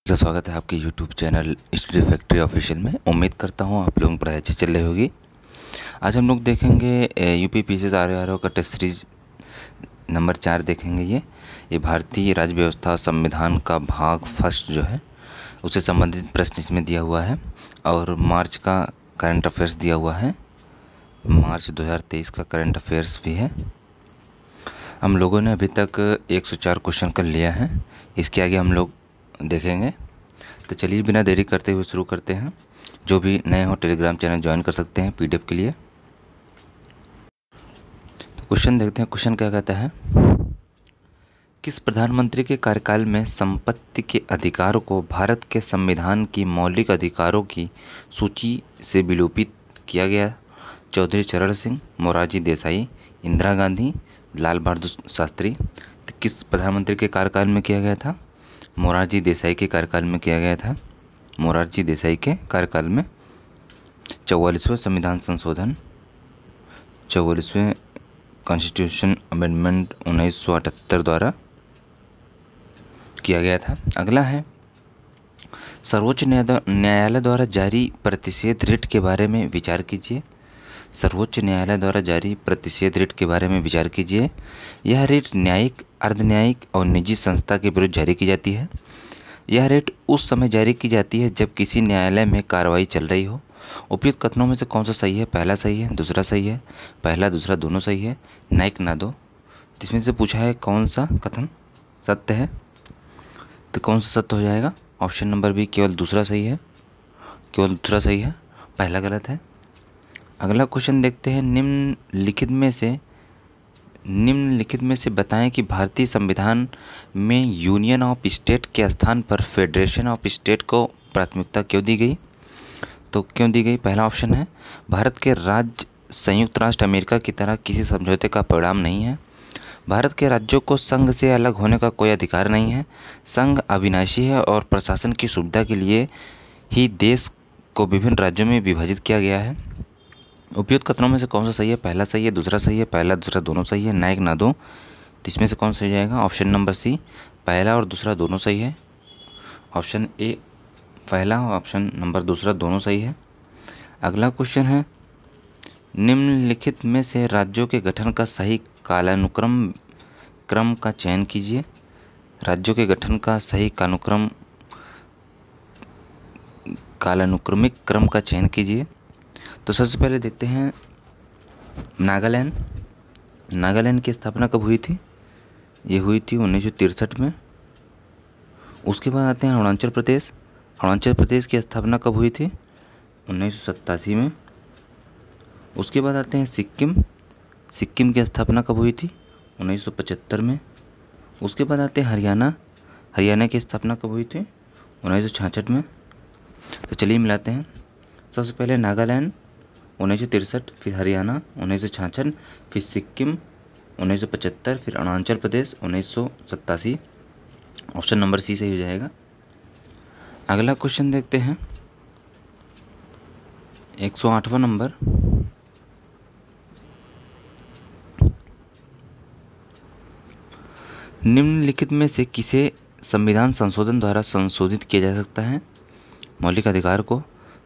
का स्वागत है आपके YouTube channel study factory official में। उम्मीद करता हूँ आप लोगों की पढ़ाई अच्छी चल रही होगी। आज हम लोग देखेंगे यूपी पीसीएस आरओ का टेस्ट सीरीज नंबर 4 देखेंगे। ये भारतीय राज्य व्यवस्था और संविधान का भाग फर्स्ट जो है उससे संबंधित प्रश्न इसमें दिया हुआ है और मार्च का करंट अफेयर्स दिया हुआ है। मार्च 2023 का करंट अफेयर्स भी है। हम लोगों ने अभी तक 104 क्वेश्चन कर लिया है। इसके आगे हम लोग देखेंगे। तो चलिए बिना देरी करते हुए शुरू करते हैं। जो भी नए हो टेलीग्राम चैनल ज्वाइन कर सकते हैं पीडीएफ के लिए। तो क्वेश्चन देखते हैं। क्वेश्चन क्या कहता है, किस प्रधानमंत्री के कार्यकाल में संपत्ति के अधिकारों को भारत के संविधान की मौलिक अधिकारों की सूची से विलोपित किया गया? चौधरी चरण सिंह, मोरारजी देसाई, इंदिरा गांधी, लाल बहादुर शास्त्री। तो किस प्रधानमंत्री के कार्यकाल में किया गया था? मोरारजी देसाई के कार्यकाल में किया गया था। मोरारजी देसाई के कार्यकाल में 44वें संविधान संशोधन, 44वें कॉन्स्टिट्यूशन अमेंडमेंट 1978 द्वारा किया गया था। अगला है, सर्वोच्च न्यायालय द्वारा जारी प्रतिषेध रिट के बारे में विचार कीजिए। सर्वोच्च न्यायालय द्वारा जारी प्रतिषेध रिट के बारे में विचार कीजिए। यह रिट न्यायिक, अर्धन्यायिक और निजी संस्था के विरुद्ध जारी की जाती है। यह रिट उस समय जारी की जाती है जब किसी न्यायालय में कार्रवाई चल रही हो। उपयुक्त कथनों में से कौन सा सही है? पहला सही है, दूसरा सही है, पहला दूसरा दोनों सही है, ना एक ना दो। इसमें से पूछा है कौन सा कथन सत्य है, तो कौन सा सत्य हो जाएगा? ऑप्शन नंबर बी केवल दूसरा सही है, केवल दूसरा सही है, पहला गलत है। अगला क्वेश्चन देखते हैं। निम्नलिखित में से बताएं कि भारतीय संविधान में यूनियन ऑफ स्टेट के स्थान पर फेडरेशन ऑफ स्टेट को प्राथमिकता क्यों दी गई? तो क्यों दी गई? पहला ऑप्शन है, भारत के राज्य संयुक्त राष्ट्र अमेरिका की तरह किसी समझौते का परिणाम नहीं है। भारत के राज्यों को संघ से अलग होने का कोई अधिकार नहीं है। संघ अविनाशी है और प्रशासन की सुविधा के लिए ही देश को विभिन्न राज्यों में विभाजित किया गया है। उपयुक्त कथनों में से कौन सा सही है? पहला सही है, दूसरा सही है, पहला दूसरा दोनों सही है, ना एक ना दो। तो इसमें से कौन सही जाएगा? ऑप्शन नंबर सी, पहला और दूसरा दोनों सही है। ऑप्शन ए पहला और ऑप्शन नंबर दूसरा दोनों सही है। अगला क्वेश्चन है, निम्नलिखित में से राज्यों के गठन का सही क्रम का चयन कीजिए। राज्यों के गठन का सही कालानुक्रमिक क्रम का चयन कीजिए। तो सबसे पहले देखते हैं नागालैंड। नागालैंड की स्थापना कब हुई थी? ये हुई थी 1963 में। उसके बाद आते हैं अरुणाचल प्रदेश। अरुणाचल प्रदेश की स्थापना कब हुई थी? 1987 में। उसके बाद आते हैं सिक्किम। सिक्किम की स्थापना कब हुई थी? 1975 में। उसके बाद आते हैं हरियाणा। हरियाणा की स्थापना कब हुई थी? 1966 में। तो चलिए मिलाते हैं। सबसे पहले नागालैंड 1963, फिर हरियाणा 1966, फिर सिक्किम 1975, फिर Arunachal Pradesh 1987। Option number C सही हो जाएगा। अगला क्वेश्चन देखते हैं। 108वां नंबर, निम्नलिखित में से किसे संविधान संशोधन द्वारा संशोधित किया जा सकता है? मौलिक अधिकार को,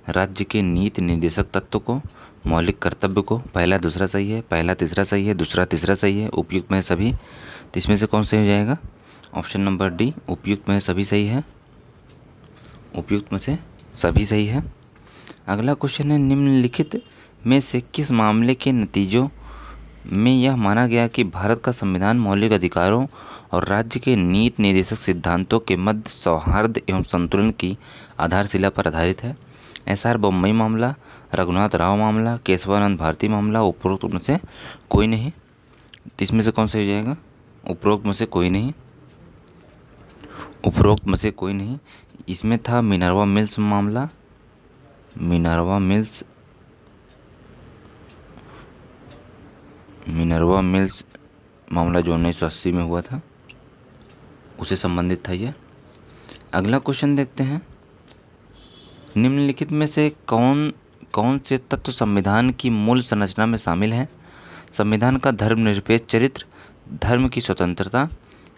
राज्य के नीति निर्देशक तत्व को, मौलिक कर्तव्य को। पहला दूसरा सही है, पहला तीसरा सही है, दूसरा तीसरा सही है, उपयुक्त में सभी। तो इसमें से कौन सही हो जाएगा? ऑप्शन नंबर डी, उपयुक्त में सभी सही है, उपयुक्त में से सभी सही है। अगला क्वेश्चन है, निम्नलिखित में से किस मामले के नतीजों में यह माना गया कि भारत का संविधान मौलिक अधिकारों और राज्य के नीति निर्देशक सिद्धांतों के मध्य सौहार्द एवं संतुलन की आधारशिला पर आधारित है? एसआर बम्बई मामला, रघुनाथ राव मामला, केशवानंद भारती मामला, उपरोक्त में से कोई नहीं। इसमें से कौन सा हो जाएगा? उपरोक्त में से कोई नहीं, उपरोक्त में से कोई नहीं। इसमें था मिनर्वा मिल्स मामला, मिनर्वा मिल्स मामला जो 1980 में हुआ था, उसे संबंधित था ये। अगला क्वेश्चन देखते हैं। निम्नलिखित में से कौन से तत्व संविधान की मूल संरचना में शामिल हैं? संविधान का धर्मनिरपेक्ष चरित्र, धर्म की स्वतंत्रता,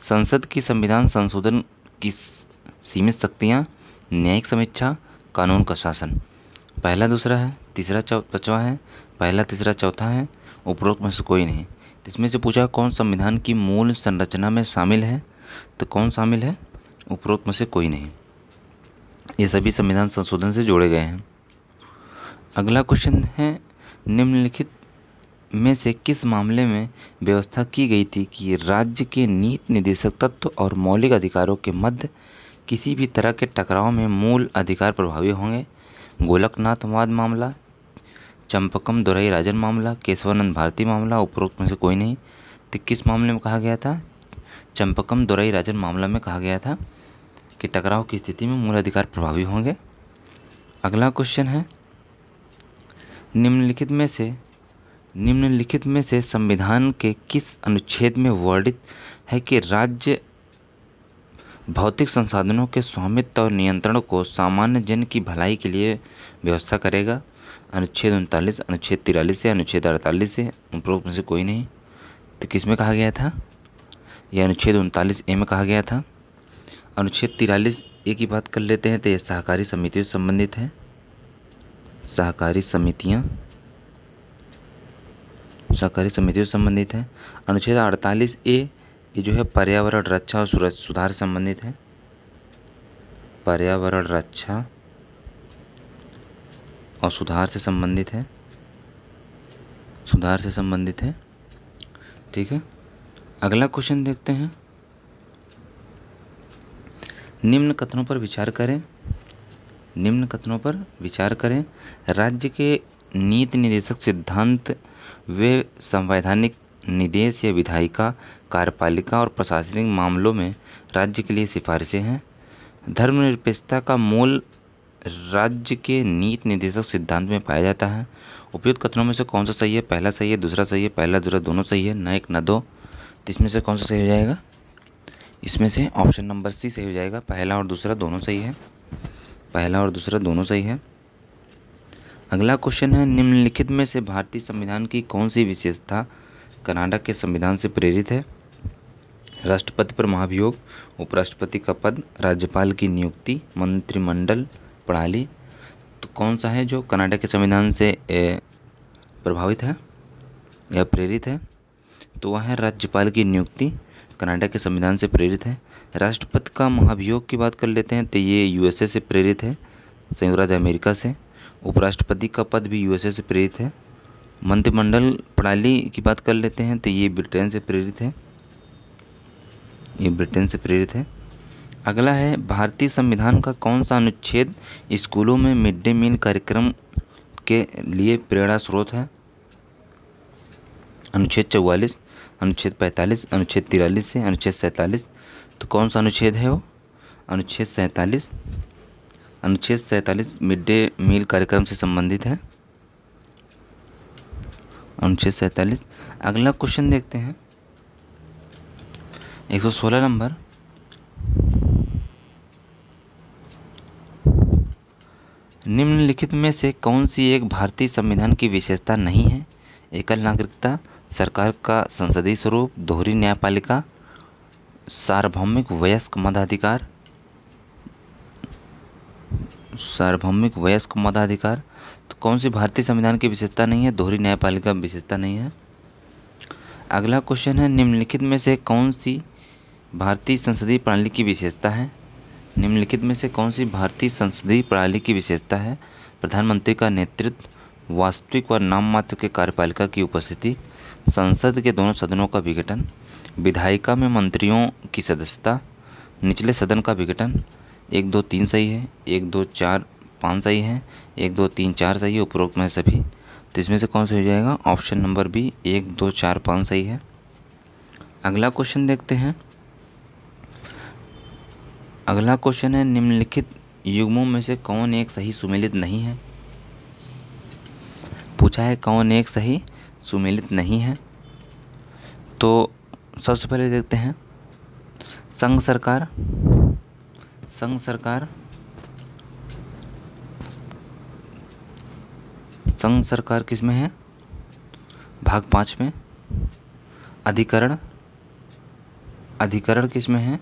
संसद की संविधान संशोधन की सीमित शक्तियाँ, न्यायिक समीक्षा, कानून का शासन। पहला दूसरा है, तीसरा पाँचवा है, पहला तीसरा चौथा है, उपरोक्त में से कोई नहीं। तो इसमें से पूछा कौन संविधान की मूल संरचना में शामिल है, तो कौन शामिल है, उपरोक्त में से कोई नहीं। ये सभी संविधान संशोधन से जोड़े गए हैं। अगला क्वेश्चन है, निम्नलिखित में से किस मामले में व्यवस्था की गई थी कि राज्य के नीति निर्देशक तत्व और मौलिक अधिकारों के मध्य किसी भी तरह के टकराव में मूल अधिकार प्रभावी होंगे? गोलकनाथवाद मामला, चंपकम दोरई राजन मामला, केशवानंद भारती मामला, उपरोक्त में से कोई नहीं। तो किस मामले में कहा गया था? चंपकम दोरई राजन मामला में कहा गया था कि टकराव की स्थिति में मूल अधिकार प्रभावी होंगे। अगला क्वेश्चन है, निम्नलिखित में से संविधान के किस अनुच्छेद में वर्णित है कि राज्य भौतिक संसाधनों के स्वामित्व और नियंत्रण को सामान्य जन की भलाई के लिए व्यवस्था करेगा? अनुच्छेद 39, अनुच्छेद 43 से, अनुच्छेद 48 से, उपरोक्त में से कोई नहीं। तो किस में कहा गया था? यह अनुच्छेद 39A में कहा गया था। अनुच्छेद 43A की बात कर लेते हैं तो यह सहकारी समितियों से संबंधित है। सहकारी समितियों से संबंधित है। अनुच्छेद 48A ये जो है पर्यावरण रक्षा और सुधार से संबंधित है। पर्यावरण रक्षा और सुधार से संबंधित है। ठीक है, अगला क्वेश्चन देखते हैं। निम्न कथनों पर विचार करें। राज्य के नीति निर्देशक सिद्धांत वे संवैधानिक निर्देश या विधायिका, कार्यपालिका और प्रशासनिक मामलों में राज्य के लिए सिफारिशें हैं। धर्मनिरपेक्षता का मूल राज्य के नीति निर्देशक सिद्धांत में पाया जाता है। उपयुक्त कथनों में से कौन सा सही है? पहला सही है, दूसरा सही है, पहला दूसरा दोनों सही है, न एक न दो। तो इसमें से कौन सा सही हो जाएगा? इसमें से ऑप्शन नंबर सी सही हो जाएगा, पहला और दूसरा दोनों सही है। अगला क्वेश्चन है, निम्नलिखित में से भारतीय संविधान की कौन सी विशेषता कनाडा के संविधान से प्रेरित है? राष्ट्रपति पर महाभियोग, उपराष्ट्रपति का पद, राज्यपाल की नियुक्ति, मंत्रिमंडल प्रणाली। तो कौन सा है जो कनाडा के संविधान से प्रभावित है या प्रेरित है? तो वह है राज्यपाल की नियुक्ति, कनाडा के संविधान से प्रेरित है। राष्ट्रपति का महाभियोग की बात कर लेते हैं तो ये यूएसए से प्रेरित है, संयुक्त राज्य अमेरिका से। उपराष्ट्रपति का पद भी यूएसए से प्रेरित है। मंत्रिमंडल प्रणाली की बात कर लेते हैं तो ये ब्रिटेन से प्रेरित है। अगला है, भारतीय संविधान का कौन सा अनुच्छेद स्कूलों में मिड डे मील कार्यक्रम के लिए प्रेरणा स्रोत है? अनुच्छेद 44, अनुच्छेद 45, अनुच्छेद 43 से, अनुच्छेद 47। तो कौन सा अनुच्छेद है वो? अनुच्छेद 47 मिड डे मील कार्यक्रम से संबंधित है, अनुच्छेद 47। अगला क्वेश्चन देखते हैं, 116 नंबर। निम्नलिखित में से कौन सी एक भारतीय संविधान की विशेषता नहीं है? एकल नागरिकता, सरकार का संसदीय स्वरूप, दोहरी न्यायपालिका, सार्वभौमिक वयस्क मताधिकार। तो कौन सी भारतीय संविधान की विशेषता नहीं है? दोहरी न्यायपालिका विशेषता नहीं है। अगला क्वेश्चन है, निम्नलिखित में से कौन सी भारतीय संसदीय प्रणाली की विशेषता है? प्रधानमंत्री का नेतृत्व, वास्तविक व नाममात्र के कार्यपालिका की उपस्थिति, संसद के दोनों सदनों का विघटन, विधायिका में मंत्रियों की सदस्यता, निचले सदन का विघटन। 1, 2, 3 सही है, 1, 2, 4, 5 सही है, 1, 2, 3, 4 सही है, उपरोक्त में सभी। तो इसमें से कौन सा हो जाएगा? ऑप्शन नंबर बी, 1, 2, 4, 5 सही है। अगला क्वेश्चन देखते हैं। अगला क्वेश्चन है, निम्नलिखित युग्मों में से कौन एक सही सुमेलित नहीं है? पूछा है कौन एक सही सुमेलित नहीं है। तो सबसे पहले देखते हैं, संघ सरकार किस में है? भाग 5 में। अधिकरण किस में है?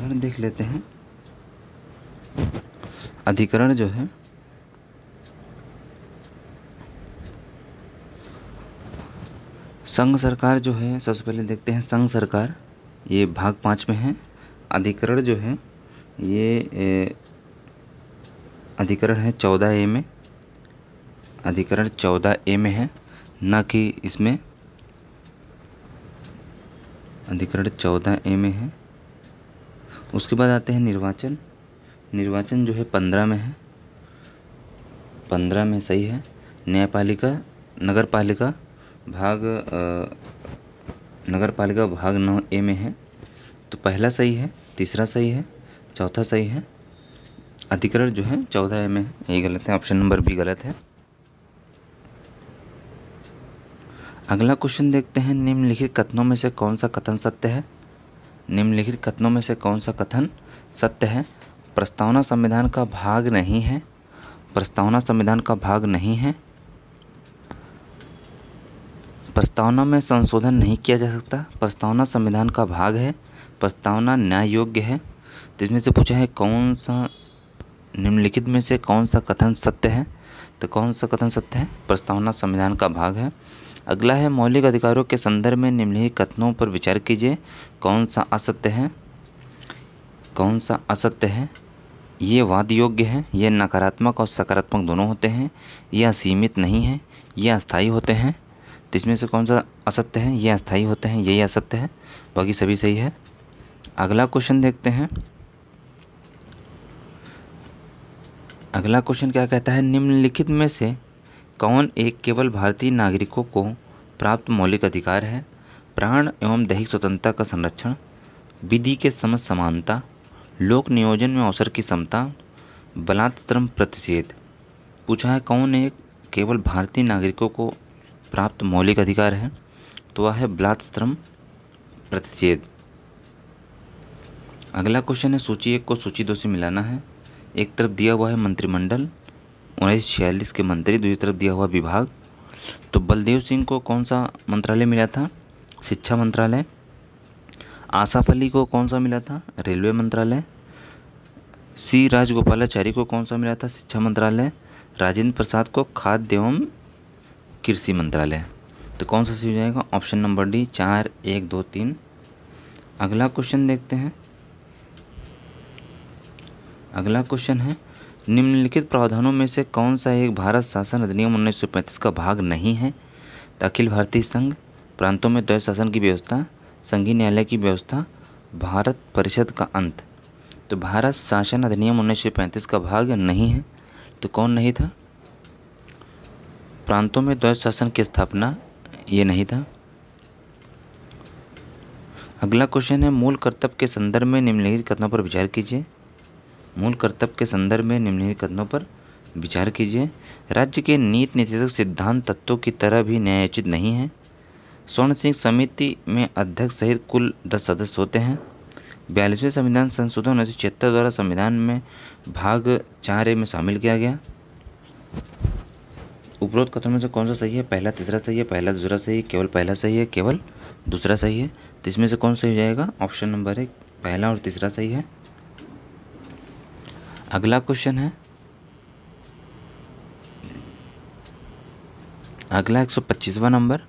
अधिकरण देख लेते हैं। अधिकरण जो है संघ सरकार जो है, सबसे पहले देखते हैं संघ सरकार, ये भाग 5 में है। अधिकरण जो है ये अधिकरण है 14A में, अधिकरण 14A में है, ना कि इसमें अधिकरण 14A में है। उसके बाद आते हैं निर्वाचन। निर्वाचन जो है 15 में है, 15 में सही है। न्यायपालिका नगर पालिका भाग नगर पालिका भाग 9A में है, तो पहला सही है, तीसरा सही है, चौथा सही है। अधिकरण जो है 14A में है, यही गलत है, ऑप्शन नंबर बी गलत है। अगला क्वेश्चन देखते हैं, निम्नलिखित कथनों में से कौन सा कथन सत्य है? निम्नलिखित कथनों में से कौन सा कथन सत्य है? प्रस्तावना संविधान का भाग नहीं है। प्रस्तावना संविधान का भाग नहीं है। प्रस्तावना में संशोधन नहीं किया जा सकता। प्रस्तावना संविधान का भाग है। प्रस्तावना न्याय योग्य है। तो इसमें से पूछा है कौन सा निम्नलिखित में से कौन सा कथन सत्य है? तो कौन सा कथन सत्य है? प्रस्तावना संविधान का भाग है। अगला है मौलिक अधिकारों के संदर्भ में निम्नलिखित कथनों पर विचार कीजिए, कौन सा असत्य है? कौन सा असत्य है? ये वाद योग्य है, ये नकारात्मक और सकारात्मक दोनों होते हैं, ये असीमित नहीं है, ये अस्थायी होते हैं। तो इसमें से कौन सा असत्य है? ये अस्थायी होते हैं, यही असत्य है, बाकी सभी सही है। अगला क्वेश्चन देखते हैं। अगला क्वेश्चन क्या कहता है, निम्नलिखित में से कौन एक केवल भारतीय नागरिकों को प्राप्त मौलिक अधिकार है? प्राण एवं दैहिक स्वतंत्रता का संरक्षण, विधि के समझ समानता, लोक नियोजन में अवसर की समता, बलात्श्रम प्रतिषेध। पूछा है कौन एक केवल भारतीय नागरिकों को प्राप्त मौलिक अधिकार है? तो वह है बलात्श्रम प्रतिषेध। अगला क्वेश्चन है, सूची 1 को सूची 2 से मिलाना है। एक तरफ दिया हुआ है मंत्रिमंडल 1946 के मंत्री, दूसरी तरफ दिया हुआ विभाग। तो बलदेव सिंह को कौन सा मंत्रालय मिला था? शिक्षा मंत्रालय। आसाफ अली को कौन सा मिला था? रेलवे मंत्रालय। सी राजगोपालाचारी को कौन सा मिला था? शिक्षा मंत्रालय। राजेंद्र प्रसाद को खाद्य एवं कृषि मंत्रालय। तो कौन सा सही हो जाएगा? Option number D, 4, 1, 2, 3। अगला क्वेश्चन देखते हैं। अगला क्वेश्चन है, निम्नलिखित प्रावधानों में से कौन सा एक भारत शासन अधिनियम 1935 का भाग नहीं है? तो अखिल भारतीय संघ, प्रांतों में द्वैध शासन की व्यवस्था, संघीय न्यायालय की व्यवस्था, भारत परिषद का अंत। तो भारत शासन अधिनियम 1935 का भाग नहीं है, तो कौन नहीं था? प्रांतों में द्वैध शासन की स्थापना, ये नहीं था। अगला क्वेश्चन है, मूल कर्तव्य के संदर्भ में निम्नलिखित कथनों पर विचार कीजिए। मूल कर्तव्य के संदर्भ में निम्नलिखित कथनों पर विचार कीजिए। राज्य के नीति निर्देशक सिद्धांत तत्वों की तरह भी न्यायोचित नहीं है। स्वर्ण सिंह समिति में अध्यक्ष सहित कुल 10 सदस्य होते हैं। 42वें संविधान संशोधन 1976 द्वारा संविधान में भाग 4A में शामिल किया गया। उपरोक्त कथनों में से कौन सा सही है? पहला तीसरा सही है, पहला दूसरा सही है, केवल पहला सही है, केवल दूसरा सही है। तो इसमें से कौन सही हो जाएगा? ऑप्शन नंबर 1, पहला और तीसरा सही है। अगला क्वेश्चन है, अगला 125वां नंबर,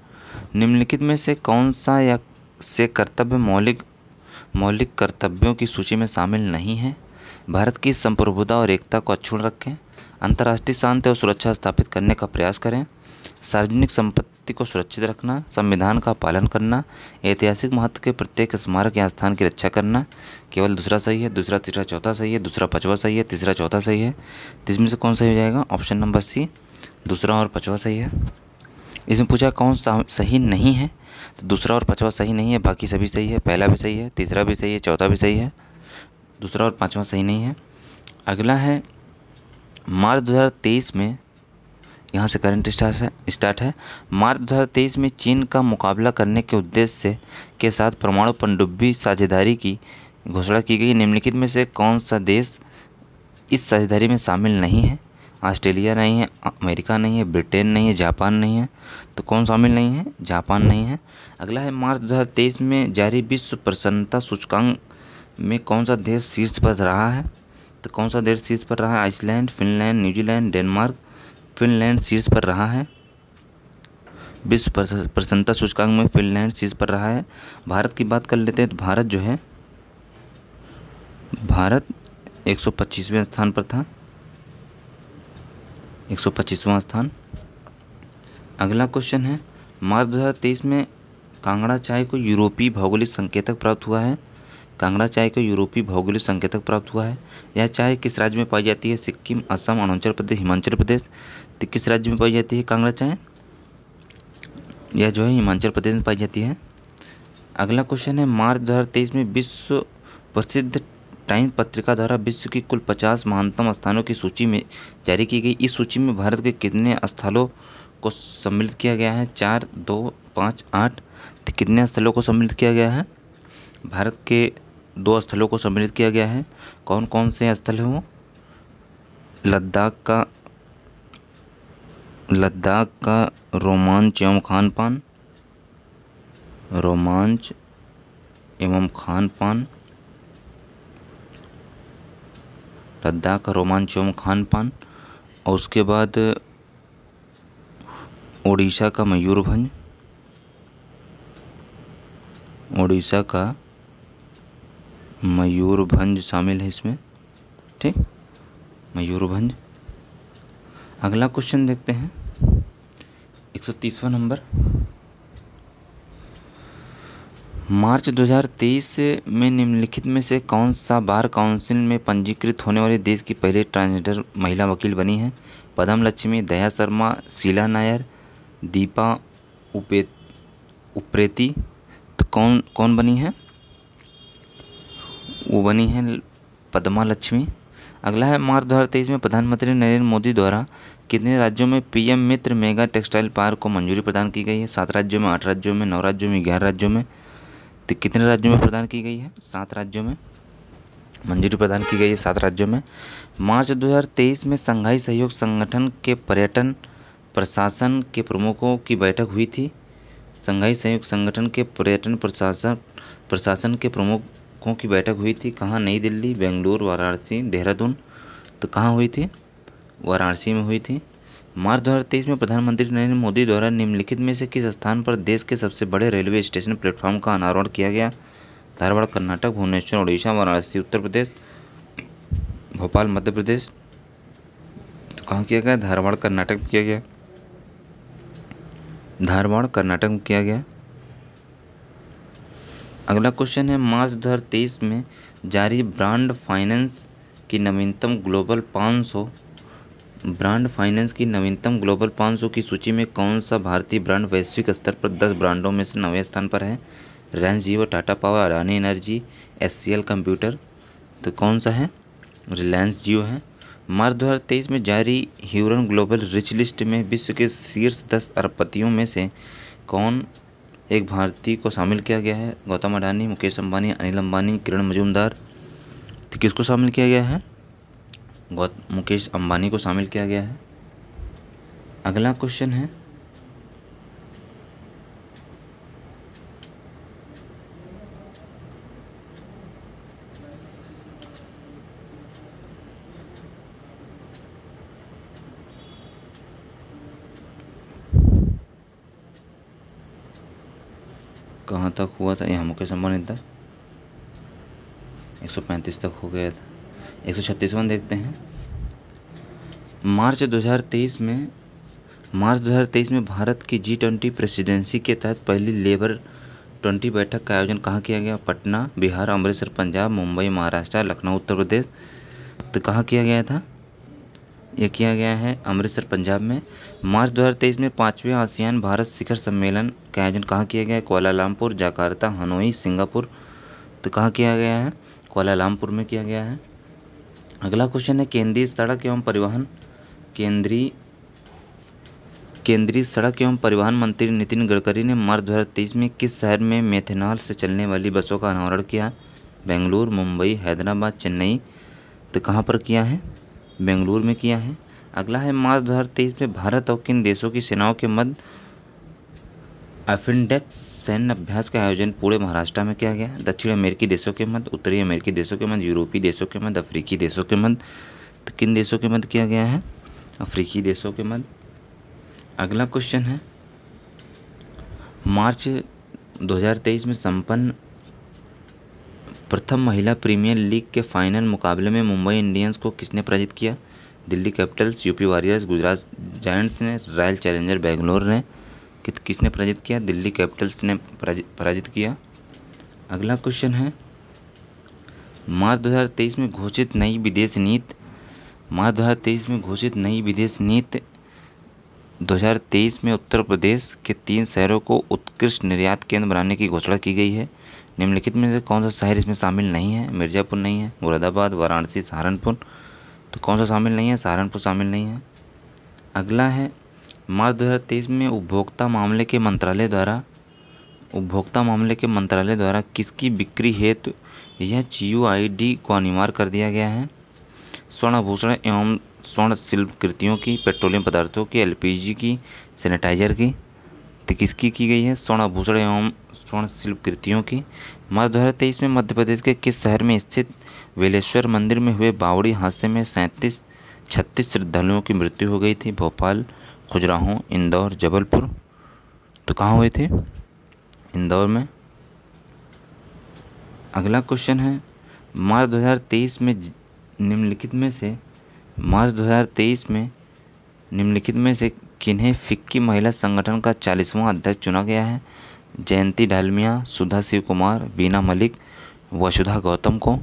निम्नलिखित में से कौन सा या से कर्तव्य मौलिक कर्तव्यों की सूची में शामिल नहीं है? भारत की संप्रभुता और एकता को अक्षुण्ण रखें, अंतर्राष्ट्रीय शांति और सुरक्षा स्थापित करने का प्रयास करें, सार्वजनिक संपत्ति को सुरक्षित रखना, संविधान का पालन करना, ऐतिहासिक महत्व के प्रत्येक स्मारक या स्थान की रक्षा करना। केवल दूसरा सही है, दूसरा तीसरा चौथा सही है, दूसरा पांचवा सही है, तीसरा चौथा सही है। तो इसमें से कौन सही हो जाएगा? ऑप्शन नंबर सी, दूसरा और पांचवा सही है। इसमें पूछा कौन सा सही नहीं है? तो दूसरा और पांचवा सही नहीं है, बाकी सभी सही है। पहला भी सही है, तीसरा भी सही है, चौथा भी सही है, दूसरा और पांचवा सही नहीं है। अगला है, मार्च 2023 में, यहाँ से करंट स्टार्ट है। मार्च 2023 में चीन का मुकाबला करने के उद्देश्य के साथ परमाणु पनडुब्बी साझेदारी की घोषणा की गई। निम्नलिखित में से कौन सा देश इस साझेदारी में शामिल नहीं है? ऑस्ट्रेलिया नहीं है, अमेरिका नहीं है, ब्रिटेन नहीं है, जापान नहीं है। तो कौन शामिल नहीं है? जापान नहीं है। अगला है, मार्च 2023 में जारी विश्व प्रसन्नता सूचकांक में कौन सा देश शीर्ष पर रहा है? तो कौन सा देश शीर्ष पर रहा है? Iceland, Finland, New Zealand, Denmark. Finland शीर्ष पर रहा है। विश्व प्रसन्नता सूचकांक में फिनलैंड शीर्ष पर रहा है। भारत की बात कर लेते हैं तो भारत जो है, भारत 125वें स्थान पर था, 125वां स्थान। अगला क्वेश्चन है, मार्च 2023 में कांगड़ा चाय को यूरोपीय भौगोलिक संकेतक प्राप्त हुआ है। कांगड़ा चाय को यूरोपीय भौगोलिक संकेतक प्राप्त हुआ है। यह चाय किस राज्य में पाई जाती है? सिक्किम, असम, अरुणाचल प्रदेश, हिमाचल प्रदेश। तो किस राज्य में पाई जाती है कांगड़ा चाय? यह जो है हिमाचल प्रदेश में पाई जाती है। अगला क्वेश्चन है, मार्च 2023 में विश्व प्रसिद्ध टाइम पत्रिका द्वारा विश्व की कुल 50 महानतम स्थानों की सूची में जारी की गई। इस सूची में भारत के कितने स्थलों को सम्मिलित किया गया है? 4, 2, 5, 8। तो कितने स्थलों को सम्मिलित किया गया है? भारत के 2 स्थलों को सम्मिलित किया गया है। कौन कौन से स्थल हैं वो? लद्दाख का रोमांच एवं खान पान, रोमांच एवं खान पान, लद्दाख का रोमांच एवं खान पान। और उसके बाद ओडिशा का मयूरभंज, ओडिशा का मयूरभंज शामिल है इसमें, ठीक, मयूरभंज। अगला क्वेश्चन देखते हैं, 130वां नंबर। मार्च 2023 में निम्नलिखित में से कौन सा बार काउंसिल में पंजीकृत होने वाली देश की पहली ट्रांसजेंडर महिला वकील बनी है? पदम लक्ष्मी, दया शर्मा, शीला नायर, दीपा उप्रेती। तो कौन बनी है? वो बनी है पद्मा लक्ष्मी। अगला है, मार्च 2023 में प्रधानमंत्री नरेंद्र मोदी द्वारा कितने राज्यों में पीएम मित्र मेगा टेक्सटाइल पार्क को मंजूरी प्रदान की गई है? 7 राज्यों में, 8 राज्यों में, 9 राज्यों में, 11 राज्यों में। तो कितने राज्यों में प्रदान की गई है? 7 राज्यों में मंजूरी प्रदान की गई है, 7 राज्यों में। मार्च 2023 में संघाई सहयोग संगठन के पर्यटन प्रशासन के प्रमुखों की बैठक हुई थी। संघाई सहयोग संगठन के पर्यटन प्रशासन के प्रमुखों की बैठक हुई थी। कहाँ? नई दिल्ली, बेंगलुरु, वाराणसी, देहरादून। तो कहाँ हुई थी? वाराणसी में हुई थी। मार्च 2023 में प्रधानमंत्री नरेंद्र मोदी द्वारा निम्नलिखित में से किस स्थान पर देश के सबसे बड़े रेलवे स्टेशन प्लेटफॉर्म का अनावरण किया गया? धारवाड़ कर्नाटक, भुवनेश्वर उड़ीसा, वाराणसी उत्तर प्रदेश, भोपाल मध्य प्रदेश। तो कहाँ किया गया? धारवाड़ कर्नाटक में किया गया, धारवाड़ कर्नाटक में किया गया। अगला क्वेश्चन है, मार्च 2023 में जारी ब्रांड फाइनेंस की नवीनतम ग्लोबल 500 की सूची में कौन सा भारतीय ब्रांड वैश्विक स्तर पर 10 ब्रांडों में से 9वें स्थान पर है? Reliance Jio, Tata power, Adani energy, HCL computer. तो कौन सा है? रिलायंस जियो है। मार्च 2023 में जारी ह्यूरन ग्लोबल रिच लिस्ट में विश्व के शीर्ष 10 अरबपतियों में से कौन एक भारतीय को शामिल किया गया है? गौतम अडानी, मुकेश अंबानी, अनिल अंबानी, किरण मजूमदार। तो किसको शामिल किया गया है? मुकेश अंबानी को शामिल किया गया है। अगला क्वेश्चन है, कहाँ तक हुआ था? यहाँ मुकेश अंबानी था, 135 तक हो गया था। 136वां देखते हैं। मार्च 2023 में भारत की G20 प्रेसिडेंसी के तहत पहली लेबर 20 बैठक का आयोजन कहाँ किया गया? पटना बिहार, अमृतसर पंजाब, मुंबई महाराष्ट्र, लखनऊ उत्तर प्रदेश। तो कहाँ किया गया था? यह किया गया है अमृतसर पंजाब में। मार्च 2023 में 5वें आसियान भारत शिखर सम्मेलन का आयोजन कहाँ किया गया है? Kuala Lumpur, Jakarta, Hanoi, Singapore. तो कहाँ किया गया है? कुआलालंपुर में किया गया है। अगला क्वेश्चन है, केंद्रीय सड़क एवं परिवहन मंत्री नितिन गडकरी ने मार्च 2023 में किस शहर में मेथनॉल से चलने वाली बसों का अनावरण किया? बेंगलुरु, मुंबई, हैदराबाद, चेन्नई। तो कहाँ पर किया है? बेंगलुरु में किया है। अगला है, मार्च 2023 में भारत और किन देशों की सेनाओं के मध्य अफिन्डेक्स सैन्य अभ्यास का आयोजन पूरे महाराष्ट्र में किया गया। दक्षिण अमेरिकी देशों के मध्य, उत्तरी अमेरिकी देशों के मध्य, यूरोपीय देशों के मध्य, अफ्रीकी देशों के मध्य। तो किन देशों के मध्य किया गया है? अफ्रीकी देशों के मध्य। अगला क्वेश्चन है, मार्च 2023 में संपन्न प्रथम महिला प्रीमियर लीग के फाइनल मुकाबले में मुंबई इंडियंस को किसने पराजित किया? Delhi Capitals, UP warriors, Gujarat giants ने, रॉयल चैलेंजर बेंगलोर ने। किसने पराजित किया? दिल्ली कैपिटल्स ने पराजित किया। अगला क्वेश्चन है, मार्च 2023 में घोषित नई विदेश नीति, मार्च 2023 में घोषित नई विदेश नीति 2023 में उत्तर प्रदेश के 3 शहरों को उत्कृष्ट निर्यात केंद्र बनाने की घोषणा की गई है। निम्नलिखित में से कौन सा शहर इसमें शामिल नहीं है? मिर्ज़ापुर नहीं है, मुरादाबाद, वाराणसी, सहारनपुर। तो कौन सा शामिल नहीं है? सहारनपुर शामिल नहीं है। अगला है, मार्च 2023 में उपभोक्ता मामले के मंत्रालय द्वारा किसकी बिक्री हेतु यह GUID को अनिवार्य कर दिया गया है? स्वर्ण आभूषण एवं स्वर्ण शिल्प कृतियों की, पेट्रोलियम पदार्थों की, LPG की, सैनिटाइजर की। तो किसकी की गई है? स्वर्ण आभूषण एवं स्वर्ण शिल्प कृतियों की। मार्च 2023 में मध्य प्रदेश के किस शहर में स्थित वेलेश्वर मंदिर में हुए बावड़ी हादसे में 36 श्रद्धालुओं की मृत्यु हो गई थी? भोपाल, खजुराहो, इंदौर, जबलपुर। तो कहाँ हुए थे? इंदौर में। अगला क्वेश्चन है, मार्च 2023 में निम्नलिखित में से किन्हें फिक्की महिला संगठन का 40वां अध्यक्ष चुना गया है? जयंती डालमिया, सुधा शिव कुमार, बीना मलिक, वसुधा गौतम को।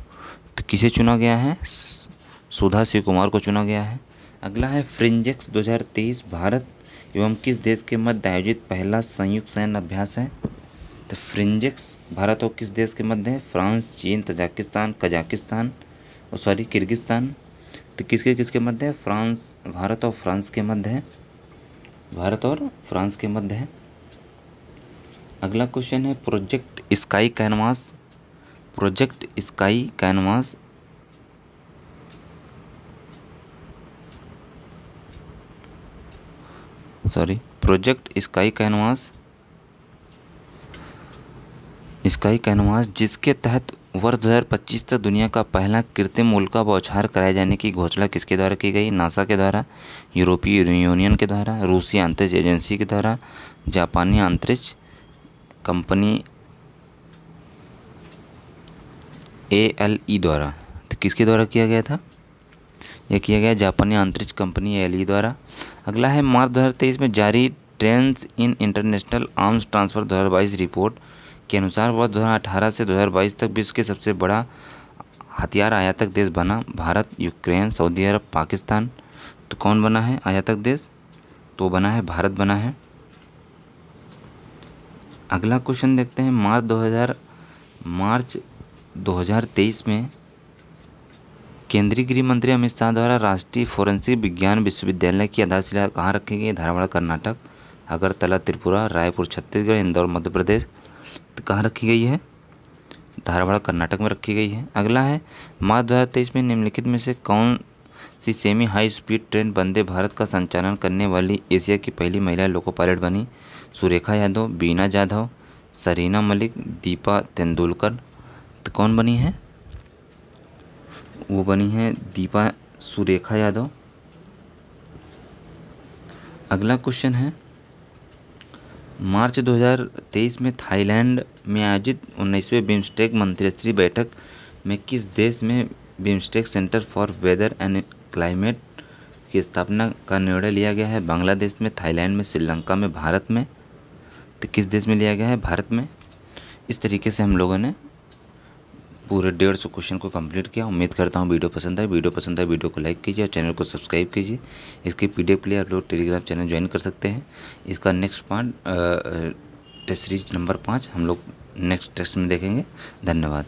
तो किसे चुना गया है? सुधा शिव कुमार को चुना गया है। अगला है, फ्रिंजेक्स 2023 भारत एवं किस देश के मध्य आयोजित पहला संयुक्त सैन्य अभ्यास है? तो फ्रिंजेक्स भारत और किस देश के मध्य है? फ्रांस, चीन, तजाकिस्तान, किर्गिस्तान। तो किसके मध्य है? भारत और फ्रांस के मध्य है। भारत और फ्रांस के मध्य है। अगला क्वेश्चन है, प्रोजेक्ट स्काई कैनवास जिसके तहत वर्ष 2025 तक दुनिया का पहला कृत्रिम उल्का बौछार कराए जाने की घोषणा किसके द्वारा की गई? नासा के द्वारा, यूरोपीय यूनियन के द्वारा, रूसी अंतरिक्ष एजेंसी के द्वारा, जापानी अंतरिक्ष कंपनी ALE द्वारा। तो किसके द्वारा किया गया था? यह किया गया जापानी अंतरिक्ष कंपनी ALE द्वारा। अगला है, मार्च 2023 में जारी trends in international arms transfer 2022 report के अनुसार वर्ष 2018 से 2022 तक विश्व के सबसे बड़ा हथियार आयातक देश बना भारत, यूक्रेन, सऊदी अरब, पाकिस्तान। तो कौन बना है आयातक देश? तो बना है भारत बना है। अगला क्वेश्चन देखते हैं, मार्च 2023 में केंद्रीय गृह मंत्री अमित शाह द्वारा राष्ट्रीय फोरेंसिक विज्ञान विश्वविद्यालय की आधारशिला कहाँ रखी गई? धारवाड़ कर्नाटक, अगरतला त्रिपुरा, रायपुर छत्तीसगढ़, इंदौर मध्य प्रदेश। तो कहाँ रखी गई है? धारवाड़ कर्नाटक में रखी गई है। अगला है, मार्च 2023 में निम्नलिखित में से कौन सी semi high speed train Vande Bharat का संचालन करने वाली एशिया की पहली महिला लोको पायलट बनी? सुरेखा यादव, बीना जाधव, सरीना मलिक, दीपा तेंदुलकर। तो कौन बनी है? वो बनी है दीपा सुरेखा यादव। अगला क्वेश्चन है, मार्च 2023 में थाईलैंड में आयोजित 19वें बिम्स्टेक मंत्रिस्तरीय बैठक में किस देश में BIMSTEC centre for weather and climate की स्थापना का निर्णय लिया गया है? बांग्लादेश में, थाईलैंड में, श्रीलंका में, भारत में। तो किस देश में लिया गया है? भारत में। इस तरीके से हम लोगों ने पूरे 150 क्वेश्चन को कंप्लीट किया। उम्मीद करता हूँ वीडियो पसंद है। वीडियो को लाइक कीजिए और चैनल को सब्सक्राइब कीजिए। इसकी PDF के लिए आप लोग टेलीग्राम चैनल ज्वाइन कर सकते हैं। इसका next part test series number 5 हम लोग नेक्स्ट टेस्ट में देखेंगे। धन्यवाद।